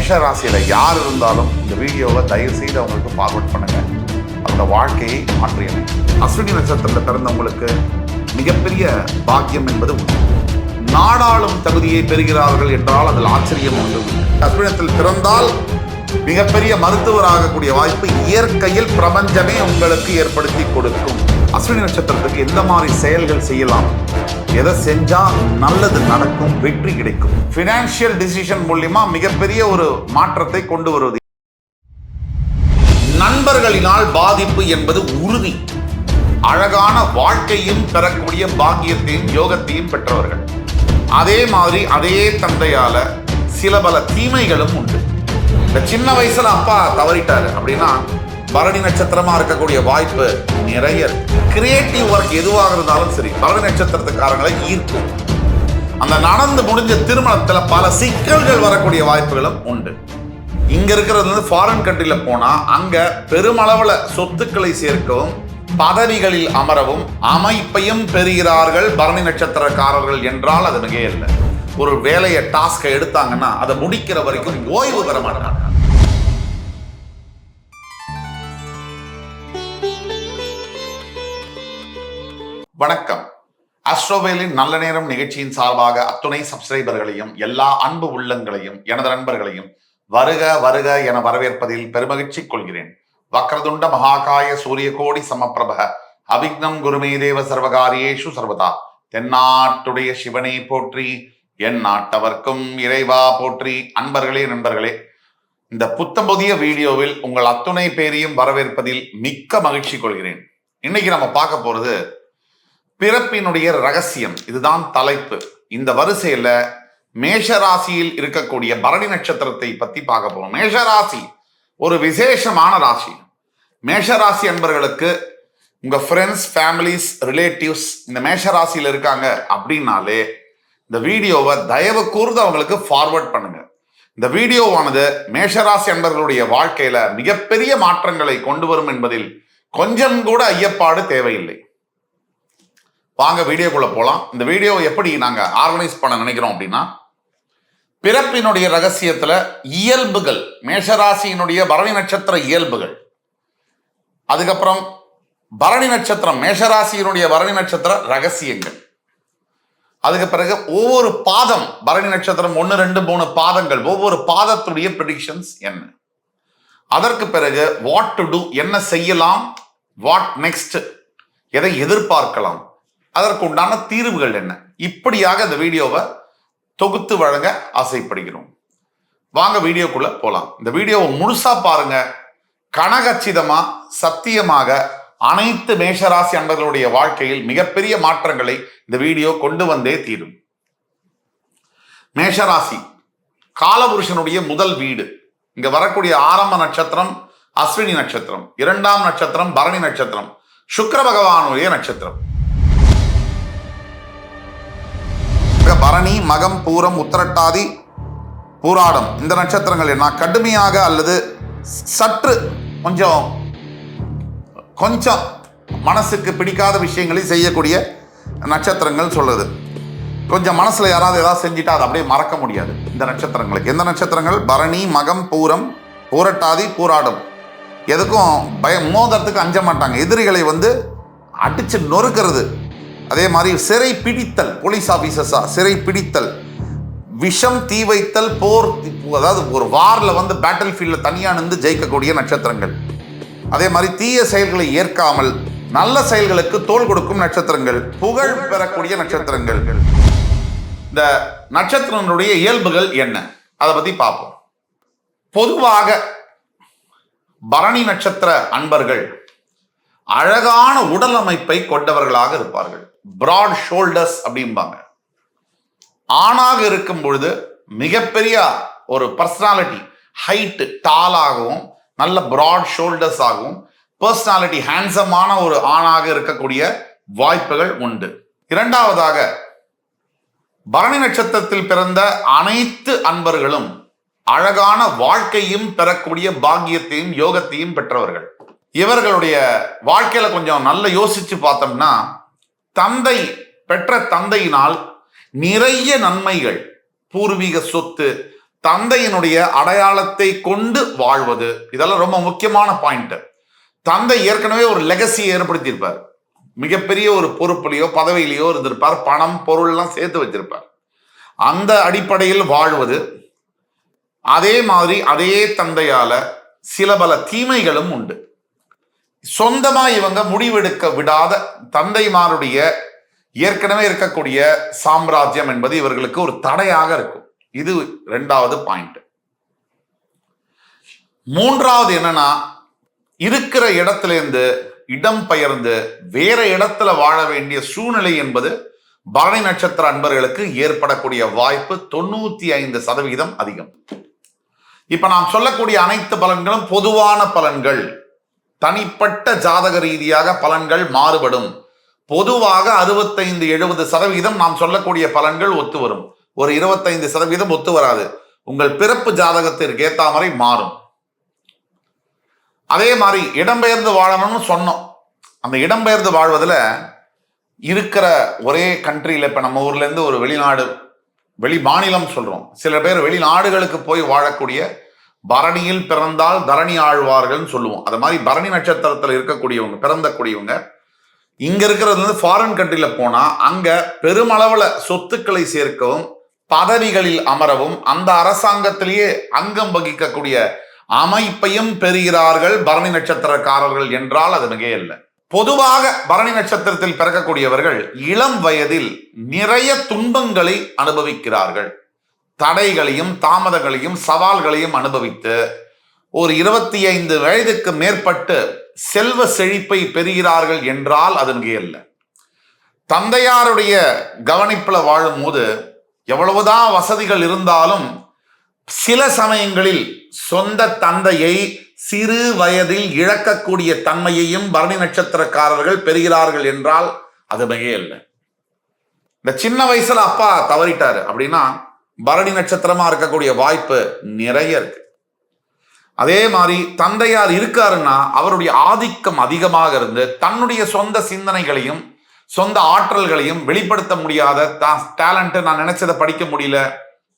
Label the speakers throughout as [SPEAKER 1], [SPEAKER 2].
[SPEAKER 1] மேஷ ராசியில யார் இருந்தாலும் இந்த வீடியோவை தயவு செய்து அவங்களுக்கு ஃபார்வர்ட் பண்ணுங்க. அந்த வாழ்க்கையை மாற்றியமைங்க. அஸ்வினி நட்சத்திரத்தில் பிறந்தவங்களுக்கு மிகப்பெரிய பாக்கியம் என்பது உண்டு. நாடாளும் தகுதியை பெறுகிறார்கள் என்றால் அதில் ஆச்சரியம் உண்டு. அஸ்வினத்தில் பிறந்தால் மிகப்பெரிய மருத்துவராகக்கூடிய வாய்ப்பு இயற்கையில் பிரபஞ்சமே உங்களுக்கு ஏற்படுத்தி கொடுக்கும். அஸ்வினி நட்சத்திரத்துக்கு எந்த மாதிரி செயல்கள் செய்யலாம், எதை செஞ்சா நல்லது நடக்கும், வெற்றி கிடைக்கும், பினான்சியல் டிசிஷன் மூலியமா மிகப்பெரிய ஒரு மாற்றத்தை கொண்டு வருவது. நண்பர்களினால் பாதிப்பு என்பது உறுதி. அழகான வாழ்க்கையும் பெறக்கூடிய பாக்கியத்தையும் யோகத்தையும் பெற்றவர்கள். அதே மாதிரி அதே தந்தையால சில பல தீமைகளும் உண்டு. இந்த சின்ன வயசுல அப்பா தவறிட்டாரு அப்படின்னா பரணி நட்சத்திரமா இருக்கக்கூடிய வாய்ப்பு நிறைய. கிரியேட்டிவ் ஒர்க் எதுவாக இருந்தாலும் சரி பரணி நட்சத்திரத்துக்காரங்களை ஈர்க்கும். அந்த நடந்து முடிஞ்ச திருமணத்துல பல சிக்கல்கள் வரக்கூடிய வாய்ப்புகளும் உண்டு. இங்க இருக்கிறது ஃபாரின் கண்ட்ரில போனா அங்க பெருமளவுல சொத்துக்களை சேர்க்கவும் பதவிகளில் அமரவும் அமைப்பையும் பெறுகிறார்கள் பரணி நட்சத்திரக்காரர்கள் என்றால் அது மிக இல்லை. ஒரு வேலையை டாஸ்கை எடுத்தாங்கன்னா அதை முடிக்கிற வரைக்கும் ஓய்வு பெற மாட்டாங்க. வணக்கம். அஸ்ட்ரோவேலின் நல்ல நேரம் நிகழ்ச்சியின் சார்பாக அத்துணை சப்ஸ்கிரைபர்களையும் எல்லா அன்பு உள்ளங்களையும் எனது நண்பர்களையும் வருக வருக என வரவேற்பதில் பெருமகிழ்ச்சி கொள்கிறேன். வக்ரதுண்ட மகாகாய சூரிய கோடி சமப்பிரப அவிக்னம் குருமே தேவ சர்வகாரியேஷு சர்வதா. தென்னாட்டுடைய சிவனை போற்றி, என் நாட்டவர்க்கும் இறைவா போற்றி. அன்பர்களே நண்பர்களே, இந்த புத்தம்புதிய வீடியோவில் உங்கள் அத்துணை பேரையும் வரவேற்பதில் மிக்க மகிழ்ச்சி கொள்கிறேன். இன்னைக்கு நம்ம பார்க்க போறது பிறப்பினுடைய ரகசியம். இதுதான் தலைப்பு. இந்த வரிசையில மேஷராசியில் இருக்கக்கூடிய பரணி நட்சத்திரத்தை பத்தி பார்க்க போறோம். மேஷராசி ஒரு விசேஷமான ராசி. மேஷராசி என்பவர்களுக்கு உங்க ஃப்ரெண்ட்ஸ், ஃபேமிலிஸ், ரிலேட்டிவ்ஸ் இந்த மேஷராசியில் இருக்காங்க அப்படின்னாலே இந்த வீடியோவை தயவு கூர்ந்து அவங்களுக்கு ஃபார்வர்ட் பண்ணுங்க. இந்த வீடியோவானது மேஷராசி என்பவர்களுடைய வாழ்க்கையில மிகப்பெரிய மாற்றங்களை கொண்டு வரும் என்பதில் கொஞ்சம் கூட ஐயப்பாடு தேவையில்லை. வாங்க வீடியோக்குள்ள போலாம். இந்த வீடியோ எப்படி நாங்க ஆர்கனைஸ் பண்ண நினைக்கிறோம் அப்படின்னா, பிறப்பினுடைய ரகசியத்துல இயல்புகள், மேஷராசியினுடைய பரணி நட்சத்திர இயல்புகள், அதுக்கப்புறம் பரணி நட்சத்திரம் மேஷராசியினுடைய பரணி நட்சத்திர ரகசியங்கள், அதுக்கு பிறகு ஒவ்வொரு பாதம் பரணி நட்சத்திரம் 1, 2, 3 பாதங்கள், ஒவ்வொரு பாதத்துடைய ப்ரெடிக்ஷன்ஸ் என்ன, அதற்கு பிறகு வாட் டு டூ, என்ன செய்யலாம், வாட் நெக்ஸ்ட், எதை எதிர்பார்க்கலாம், அதற்கு உண்டான தீர்வுகள் என்ன, இப்படியாக இந்த வீடியோவை தொகுத்து வழங்க ஆசைப்படுகிறோம். வாங்க வீடியோக்குள்ள போலாம். இந்த வீடியோவை முழுசா பாருங்க. கனகச்சிதமா சத்தியமாக அனைத்து மேஷராசி அன்பர்களுடைய வாழ்க்கையில் மிகப்பெரிய மாற்றங்களை இந்த வீடியோ கொண்டு வந்தே தீரும். மேஷராசி காலபுருஷனுடைய முதல் வீடு. இங்க வரக்கூடிய ஆரம்ப நட்சத்திரம் அஸ்வினி நட்சத்திரம், 2ஆம் நட்சத்திரம் பரணி நட்சத்திரம், சுக்கிர பகவானுடைய நட்சத்திரம். பரணி, மகம், பூரம், உத்திரட்டாதி, பூராடம் இந்த நட்சத்திரங்கள் என்ன கடுமையாக அல்லது சற்று கொஞ்சம் மனசுக்கு பிடிக்காத விஷயங்களை செய்யக்கூடிய நட்சத்திரங்கள் சொல்லுது. கொஞ்சம் மனசுல யாராவது ஏதாவது செஞ்சுட்டா அதை அப்படியே மறக்க முடியாது. இந்த நட்சத்திரங்களுக்கு எந்த நட்சத்திரங்கள்? பரணி, மகம், பூரம், பூரட்டாதி, பூராடம். எதுக்கும் மோதறதுக்கு அஞ்ச மாட்டாங்க. எதிரிகளை அடிச்சு நொறுக்கிறது. அதே மாதிரி சிறை பிடித்தல், போலீஸ் ஆபீசர்ஸா சிறை பிடித்தல், விஷம் தீ வைத்தல், போர், அதாவது ஒரு வார்ல பேட்டில் ஃபீல்ட்ல தனியா நின்று ஜெயிக்கக்கூடிய நட்சத்திரங்கள். அதே மாதிரி தீய செயல்களை ஏற்காமல் நல்ல செயல்களுக்கு தோள் கொடுக்கும் நட்சத்திரங்கள், புகழ் பெறக்கூடிய நட்சத்திரங்கள். இந்த நட்சத்திரங்களுடைய இயல்புகள் என்ன, அதை பத்தி பார்ப்போம். பொதுவாக பரணி நட்சத்திர அன்பர்கள் அழகான உடல் அமைப்பை கொண்டவர்களாக இருப்பார்கள். பிராட் ஷோல்டர்ஸ் அப்படிம்பாங்க. ஆணாக இருக்கும் பொழுது மிகப்பெரிய ஒரு பர்சனாலிட்டி, ஹைட் டாலாகவும் நல்ல பிராட் ஷோல்டர்ஸ் ஆகவும் பர்சனாலிட்டி ஹேண்ட்ஸமான ஒரு ஆணாக இருக்கக்கூடிய வாய்ப்புகள் உண்டு. இரண்டாவதாக பரணி நட்சத்திரத்தில் பிறந்த அனைத்து அன்பர்களும் அழகான வாழ்க்கையும் பெறக்கூடிய பாக்கியத்தையும் யோகத்தையும் பெற்றவர்கள். இவர்களுடைய வாழ்க்கையில கொஞ்சம் நல்ல யோசிச்சு பார்த்தோம்னா, தந்தை பெற்ற தந்தையினால் நிறைய நன்மைகள், பூர்வீக சொத்து, தந்தையினுடைய அடையாளத்தை கொண்டு வாழ்வது, இதெல்லாம் ரொம்ப முக்கியமான பாயிண்ட். தந்தை ஏற்கனவே ஒரு லெகசியை ஏற்படுத்தியிருப்பார். மிகப்பெரிய ஒரு பொறுப்புலையோ பதவியிலையோ இருந்திருப்பார். பணம் பொருள் எல்லாம் சேர்த்து வச்சிருப்பார். அந்த அடிப்படையில் வாழ்வது. அதே மாதிரி அதே தந்தையால சில பல தீமைகளும் உண்டு. சொந்தமா இவங்க முடிவெடுக்க விடாத தந்தைமாருடைய ஏற்கனவே இருக்கக்கூடிய சாம்ராஜ்யம் என்பது இவர்களுக்கு ஒரு தடையாக இருக்கும். இது 2வது பாயிண்ட். 3வது என்னன்னா, இருக்கிற இடத்திலிருந்து இடம் பெயர்ந்து வேற இடத்துல வாழ வேண்டிய சூழ்நிலை என்பது பரணி நட்சத்திர அன்பர்களுக்கு ஏற்படக்கூடிய வாய்ப்பு 95% அதிகம். இப்ப நாம் சொல்லக்கூடிய அனைத்து பலன்களும் பொதுவான பலன்கள். தனிப்பட்ட ஜாதக ரீதியாக பலன்கள் மாறுபடும். பொதுவாக 65-70% நாம் சொல்லக்கூடிய பலன்கள் ஒத்து வரும். ஒரு 25% ஒத்து வராது. உங்கள் பிறப்பு ஜாதகத்திற்கு ஏற்ற மாதிரி மாறும். அதே மாதிரி இடம்பெயர்ந்து வாழணும்னு சொன்னோம். அந்த இடம்பெயர்ந்து வாழ்வதில் இருக்கிற ஒரே கண்ட்ரியில், இப்போ நம்ம ஊர்ல இருந்து ஒரு வெளிநாடு, வெளி மாநிலம் சொல்றோம், சில பேர் வெளிநாடுகளுக்கு போய் வாழக்கூடிய பரணியில் பிறந்தால் தரணி ஆழ்வார்கள் சொல்லுவோம். அது மாதிரி பரணி நட்சத்திரத்தில் இருக்கக்கூடியவங்க, பிறந்தக்கூடியவங்க இங்க இருக்கிறது வந்து ஃபாரின் கண்ட்ரில போனா அங்க பெருமளவுல சொத்துக்களை சேர்க்கவும் பதவிகளில் அமரவும் அந்த அரசாங்கத்திலேயே அங்கம் வகிக்கக்கூடிய அமைப்பையும் பெறுகிறார்கள் பரணி நட்சத்திரக்காரர்கள் என்றால் அது மிக இல்லை. பொதுவாக பரணி நட்சத்திரத்தில் பிறக்கக்கூடியவர்கள் இளம் வயதில் நிறைய துன்பங்களை அனுபவிக்கிறார்கள். தடைகளையும் தாமதங்களையும் சவால்களையும் அனுபவித்து ஒரு 25 வயதுக்கு மேற்பட்டு செல்வ செழிப்பை பெறுகிறார்கள் என்றால் அது மிக இல்லை. தந்தையாருடைய கவனிப்புல வாழும் போது எவ்வளவுதான் வசதிகள் இருந்தாலும் சில சமயங்களில் சொந்த தந்தையை சிறு வயதில் இழக்கக்கூடிய தன்மையையும் பரணி நட்சத்திரக்காரர்கள் பெறுகிறார்கள் என்றால் அது மிக இல்லை. இந்த சின்ன வயசுல அப்பா தவறிட்டாரு அப்படின்னா பரணி நட்சத்திரமா இருக்கக்கூடிய வாய்ப்பு நிறைய இருக்கு. அதே மாதிரி தந்தையார் இருக்காருன்னா அவருடைய ஆதிக்கம் அதிகமாக இருந்து தன்னுடைய சொந்த சிந்தனைகளையும் சொந்த ஆற்றல்களையும் வெளிப்படுத்த முடியாத டேலண்ட், நான் நினைச்சதை படிக்க முடியல,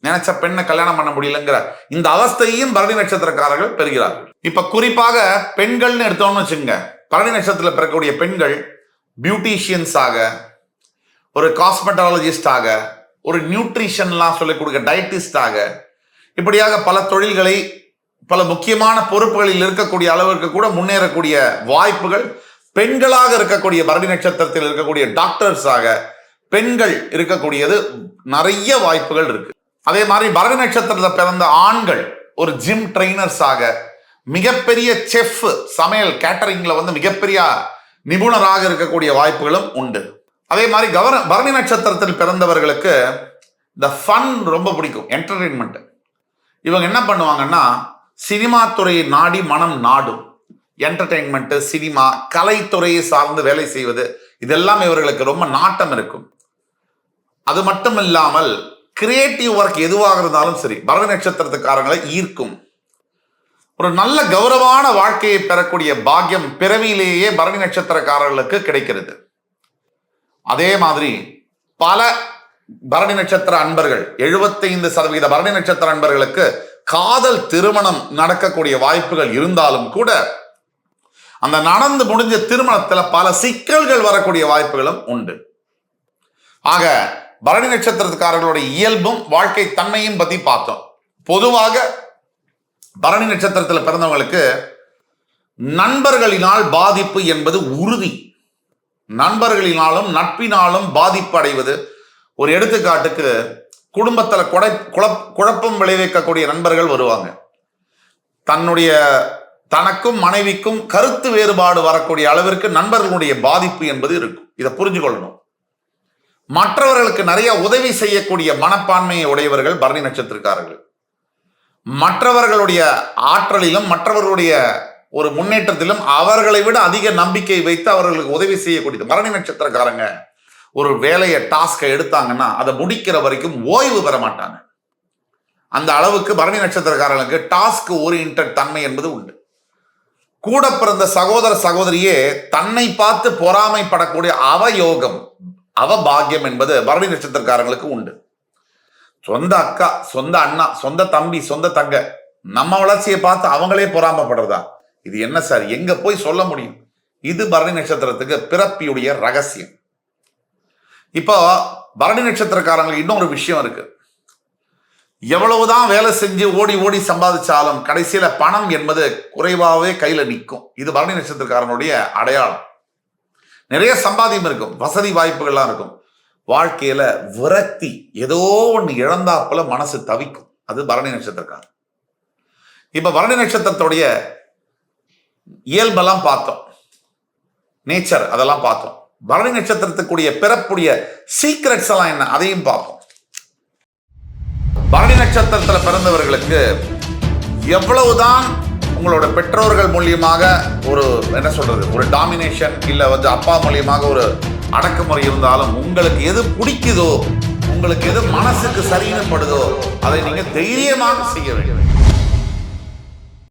[SPEAKER 1] நினைச்ச பெண்ணை கல்யாணம் பண்ண முடியலங்கிற இந்த அவஸ்தையும் பரணி நட்சத்திரக்காரர்கள் பெறுகிறார்கள். இப்ப குறிப்பாக பெண்கள்னு எடுத்தோம்னு வச்சுங்க, பரணி நட்சத்திரத்தில் பிறக்கக்கூடிய பெண்கள் பியூட்டிஷியன்ஸாக, ஒரு காஸ்மெட்டாலஜிஸ்டாக, ஒரு நியூட்ரிஷன்லாம் சொல்லிக் கொடுக்க டயட்டிஸ்டாக, இப்படியாக பல தொழில்களை பல முக்கியமான பொறுப்புகளில் இருக்கக்கூடிய அளவிற்கு கூட முன்னேறக்கூடிய வாய்ப்புகள் பெண்களாக இருக்கக்கூடிய பரணி நட்சத்திரத்தில் இருக்கக்கூடிய டாக்டர்ஸாக பெண்கள் இருக்கக்கூடியது நிறைய வாய்ப்புகள் இருக்கு. அதே மாதிரி பரணி நட்சத்திரத்தில் பிறந்த ஆண்கள் ஒரு ஜிம் ட்ரெயினர்ஸாக, மிகப்பெரிய செஃப், சமையல் கேட்டரிங்ல வந்து மிகப்பெரிய நிபுணராக இருக்கக்கூடிய வாய்ப்புகளும் உண்டு. அதே மாதிரி பரணி நட்சத்திரத்தில் பிறந்தவர்களுக்கு இந்த ஃபன் ரொம்ப பிடிக்கும், என்டர்டெயின்மெண்ட். இவங்க என்ன பண்ணுவாங்கன்னா சினிமா துறையை நாடி மனம் நாடும். என்டர்டெயின்மெண்ட், சினிமா, கலைத்துறையை சார்ந்து வேலை செய்வது, இதெல்லாம் இவர்களுக்கு ரொம்ப நாட்டம் இருக்கும். அது மட்டும் இல்லாமல் கிரியேட்டிவ் ஒர்க் எதுவாக இருந்தாலும் சரி பரணி நட்சத்திரத்துக்காரங்களை ஈர்க்கும். ஒரு நல்ல கௌரவமான வாழ்க்கையை பெறக்கூடிய பாக்கியம் பிறவியிலேயே பரணி நட்சத்திரக்காரர்களுக்கு கிடைக்கிறது. அதே மாதிரி பல பரணி நட்சத்திர அன்பர்கள், 75% பரணி நட்சத்திர அன்பர்களுக்கு காதல் திருமணம் நடக்கக்கூடிய வாய்ப்புகள் இருந்தாலும் கூட அந்த நடந்து முடிஞ்ச திருமணத்துல பல சிக்கல்கள் வரக்கூடிய வாய்ப்புகளும் உண்டு. ஆக பரணி நட்சத்திரக்காரர்களுடைய இயல்பும் வாழ்க்கை தன்மையும் பத்தி பார்த்தோம். பொதுவாக பரணி நட்சத்திரத்தில் பிறந்தவங்களுக்கு நண்பர்களினால் பாதிப்பு என்பது உறுதி. நண்பர்களினாலும் நட்பினாலும் பாதிப்பு அடைவது. ஒரு எடுத்துக்காட்டுக்கு குடும்பத்துல குழப்பம் விளைவிக்கக்கூடிய நண்பர்கள் வருவாங்க. தனக்கும் மனைவிக்கும் கருத்து வேறுபாடு வரக்கூடிய அளவிற்கு நண்பர்களுடைய பாதிப்பு என்பது இருக்கும். இதை புரிஞ்சு கொள்ளணும். மற்றவர்களுக்கு நிறைய உதவி செய்யக்கூடிய மனப்பான்மையை உடையவர்கள் பரணி நட்சத்திரக்காரர்கள். மற்றவர்களுடைய ஆற்றலிலும் மற்றவர்களுடைய ஒரு முன்னேற்றத்திலும் அவர்களை விட அதிக நம்பிக்கை வைத்து அவர்களுக்கு உதவி செய்யக்கூடியது. பரணி நட்சத்திரக்காரங்க ஒரு வேலையை டாஸ்கை எடுத்தாங்கன்னா அதை முடிக்கிற வரைக்கும் ஓய்வு பெற மாட்டாங்க. அந்த அளவுக்கு பரணி நட்சத்திரக்காரர்களுக்கு டாஸ்க் ஓரியன்டட் தன்மை என்பது உண்டு. கூட பிறந்த சகோதர சகோதரியே தன்னை பார்த்து பொறாமைப்படக்கூடிய அவயோகம், அவபாகியம் என்பது பரணி நட்சத்திரக்காரங்களுக்கு உண்டு. சொந்த அக்கா, சொந்த அண்ணா, சொந்த தம்பி, சொந்த தங்க, நம்ம வளர்ச்சியை பார்த்து அவங்களே பொறாமப்படுறதா? இது என்ன சார்? எங்க போய் சொல்ல முடியும்? இது பரணி நட்சத்திரத்துக்கு பிறப்பியுடைய ரகசியம். இப்போ பரணி நட்சத்திரக்காரங்களுக்கு இன்னொரு விஷயம் இருக்கு. எவ்வளவுதான் வேலை செஞ்சு ஓடி ஓடி சம்பாதிச்சாலும் கடைசியில பணம் என்பது குறைவாகவே கையில நிற்கும். இது பரணி நட்சத்திரக்காரனுடைய அடையாளம். நிறைய சம்பாதியம் இருக்கும், வசதி வாய்ப்புகள்லாம் இருக்கும், வாழ்க்கையில விரக்தி, ஏதோ ஒன்று இழந்தாப்புல மனசு தவிக்கும். அது பரணி நட்சத்திரக்காரன். இப்ப பரணி நட்சத்திரத்துடைய இயல்பெல்லாம் பார்த்தோம், நேச்சர் அதெல்லாம் பார்த்தோம். பரணி நட்சத்திரத்துக்குரிய பிறப்புடைய சீக்ரெட்ஸ் எல்லாம் என்ன, அதையும் பார்ப்போம். பரணி நட்சத்திரத்தில் பிறந்தவர்களுக்கு எவ்வளவுதான் உங்களோட பெற்றோர்கள் மூலியமாக ஒரு என்ன சொல்றது, ஒரு டாமினேஷன் இல்ல அப்பா மூலியமாக ஒரு அடக்குமுறை இருந்தாலும், உங்களுக்கு எது பிடிக்குதோ, உங்களுக்கு எது மனசுக்கு சரியினப்படுதோ அதை நீங்க தைரியமாக செய்ய வேண்டும்.